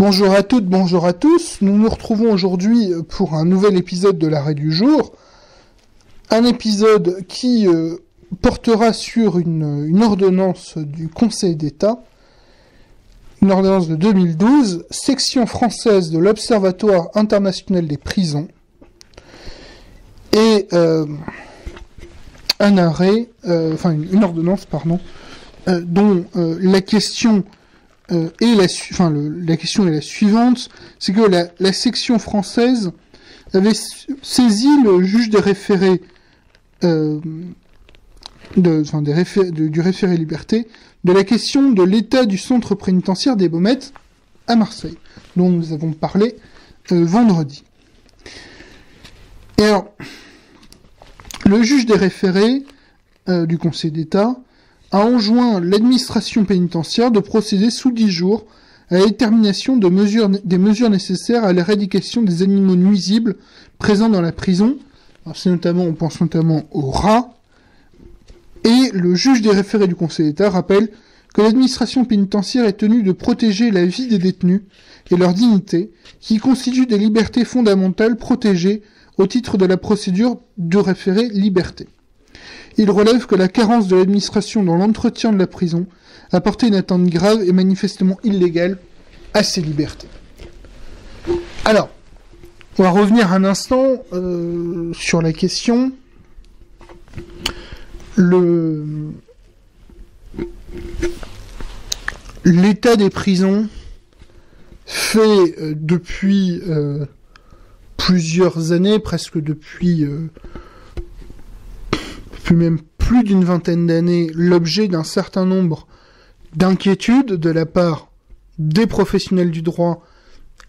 Bonjour à toutes, bonjour à tous. Nous nous retrouvons aujourd'hui pour un nouvel épisode de l'Arrêt du jour. Un épisode qui portera sur une ordonnance du Conseil d'État, une ordonnance de 2012, section française de l'Observatoire international des prisons, et un arrêt, une ordonnance, dont la question la question est la suivante, c'est que la section française avait saisi le juge des référés du référé liberté de la question de l'état du centre pénitentiaire des Baumettes à Marseille, dont nous avons parlé vendredi. Et alors, le juge des référés du Conseil d'État a enjoint l'administration pénitentiaire de procéder sous 10 jours à la détermination des mesures nécessaires à l'éradication des animaux nuisibles présents dans la prison. Alors on pense notamment aux rats. Et le juge des référés du Conseil d'État rappelle que l'administration pénitentiaire est tenue de protéger la vie des détenus et leur dignité, qui constituent des libertés fondamentales protégées au titre de la procédure de référé liberté. Il relève que la carence de l'administration dans l'entretien de la prison a porté une atteinte grave et manifestement illégale à ses libertés. Alors, on va revenir un instant sur la question. L'état des prisons fait depuis plusieurs années, presque depuis même plus d'une vingtaine d'années, l'objet d'un certain nombre d'inquiétudes de la part des professionnels du droit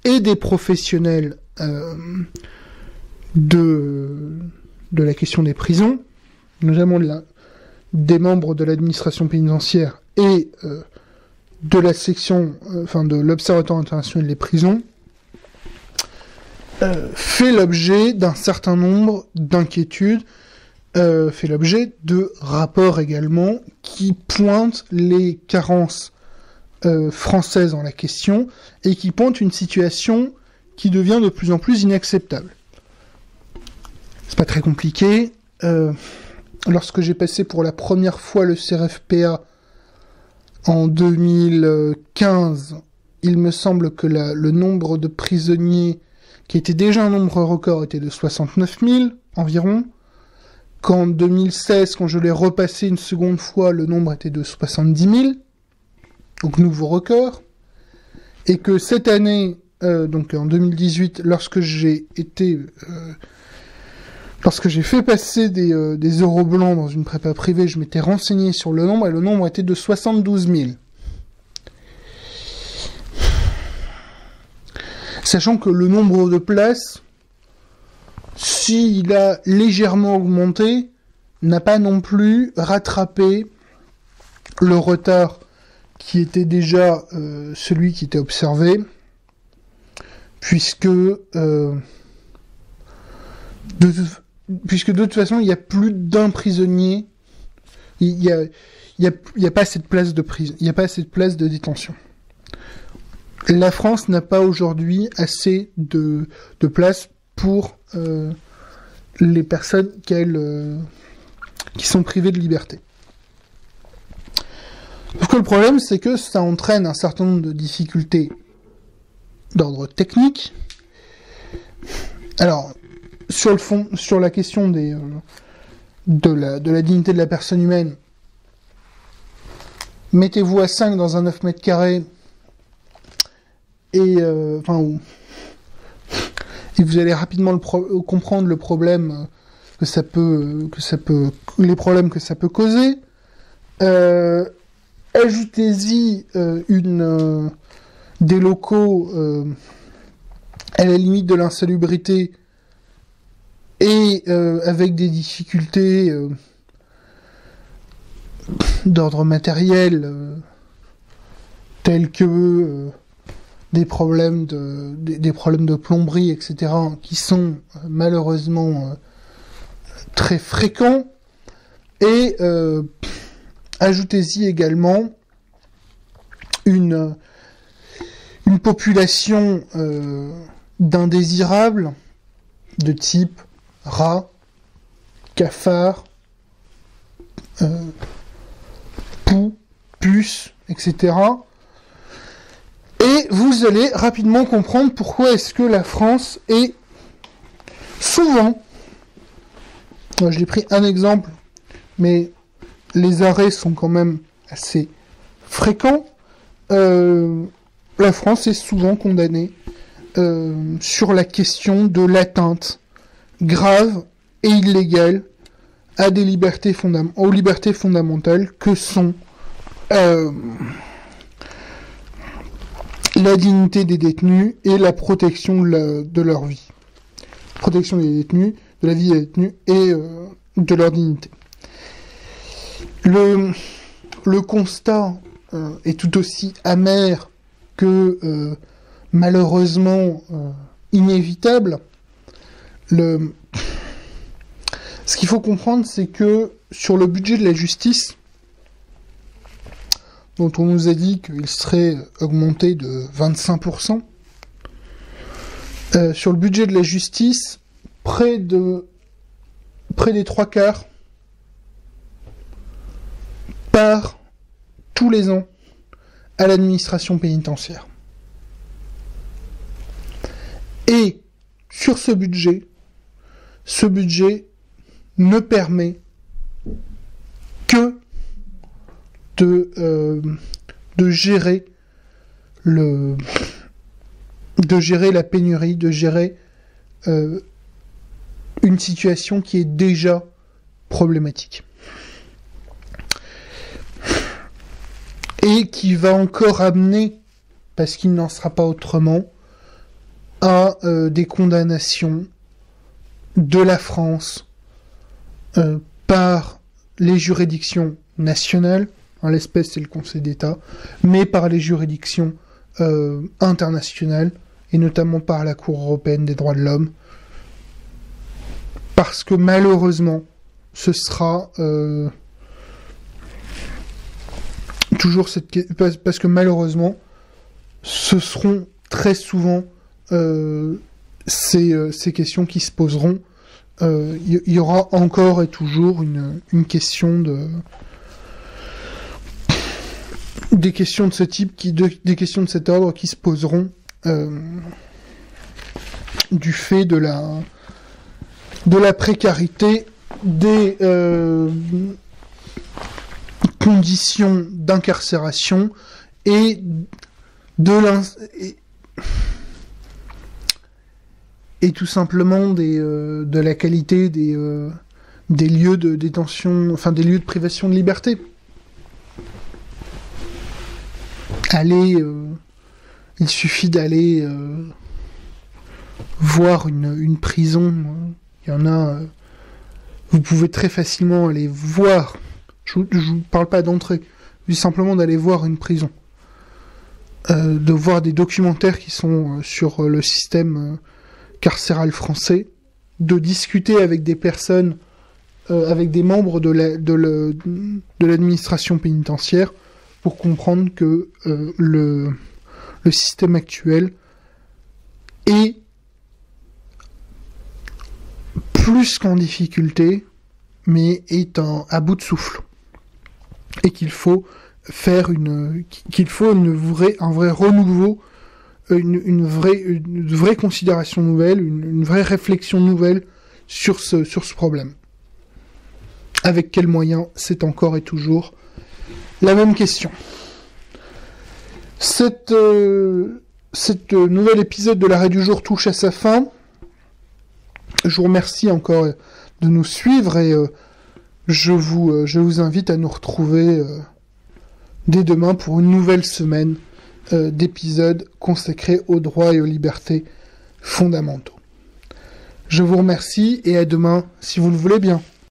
et des professionnels de la question des prisons, notamment des membres de l'administration pénitentiaire et de la section, de l'Observatoire international des prisons, fait l'objet d'un certain nombre d'inquiétudes, fait l'objet de rapports également qui pointent les carences françaises en la question et qui pointent une situation qui devient de plus en plus inacceptable. C'est pas très compliqué. Lorsque j'ai passé pour la première fois le CRFPA en 2015, il me semble que le nombre de prisonniers, qui était déjà un nombre record, était de 69 000 environ. Qu'en 2016, quand je l'ai repassé une seconde fois, le nombre était de 70 000, donc nouveau record. Et que cette année, donc en 2018, lorsque j'ai fait passer des euros blancs dans une prépa privée, je m'étais renseigné sur le nombre, et le nombre était de 72 000. Sachant que le nombre de places, s'il a légèrement augmenté, n'a pas non plus rattrapé le retard qui était déjà celui qui était observé, puisque de toute façon, il y a plus d'un prisonnier, il y a pas assez de place de prison, il n'y a pas assez de place de détention. La France n'a pas aujourd'hui assez de place pour les personnes qui sont privées de liberté. Sauf que le problème, c'est que ça entraîne un certain nombre de difficultés d'ordre technique. Alors, sur le fond, sur la question de la dignité de la personne humaine, mettez-vous à 5 dans un 9 mètres carrés, et vous allez rapidement comprendre le problème les problèmes que ça peut causer. Ajoutez-y des locaux à la limite de l'insalubrité et avec des difficultés d'ordre matériel tels que des problèmes de plomberie, etc., qui sont malheureusement très fréquents, et ajoutez-y également une une population d'indésirables de type rats, cafards, poux, puces, etc. Et vous allez rapidement comprendre pourquoi est-ce que la France est souvent, moi je l'ai pris un exemple, mais les arrêts sont quand même assez fréquents, la France est souvent condamnée sur la question de l'atteinte grave et illégale à des libertés aux libertés fondamentales que sont la dignité des détenus et la protection de leur vie. Protection des détenus, de la vie des détenus et de leur dignité. Le constat est tout aussi amer que malheureusement inévitable. Ce qu'il faut comprendre, c'est que sur le budget de la justice, dont on nous a dit qu'il serait augmenté de 25%, sur le budget de la justice, près des 3/4 part tous les ans à l'administration pénitentiaire. Et sur ce budget ne permet que de gérer la pénurie, de gérer une situation qui est déjà problématique. Et qui va encore amener, parce qu'il n'en sera pas autrement, à des condamnations de la France par les juridictions nationales, en l'espèce c'est le Conseil d'État, mais par les juridictions internationales, et notamment par la Cour européenne des droits de l'homme, parce que malheureusement, ce sera parce que malheureusement, ce seront très souvent ces questions qui se poseront. Il y aura encore et toujours une question des questions de ce type, des questions de cet ordre qui se poseront du fait de la précarité des conditions d'incarcération et tout simplement de la qualité des lieux de détention, enfin des lieux de privation de liberté. Il suffit d'aller voir une prison. Il y en a. Vous pouvez très facilement aller voir. Je vous parle pas d'entrer, juste simplement d'aller voir une prison, de voir des documentaires qui sont sur le système carcéral français, de discuter avec des personnes, avec des membres de l'administration pénitentiaire, pour comprendre que le système actuel est plus qu'en difficulté, mais est à bout de souffle. Et qu'il faut faire un vrai renouveau, une vraie considération nouvelle, une vraie réflexion nouvelle sur ce problème. Avec quels moyens, c'est encore et toujours la même question. Cette nouvel épisode de l'Arrêt du jour touche à sa fin. Je vous remercie encore de nous suivre et je vous invite à nous retrouver dès demain pour une nouvelle semaine d'épisodes consacrés aux droits et aux libertés fondamentaux. Je vous remercie et à demain si vous le voulez bien.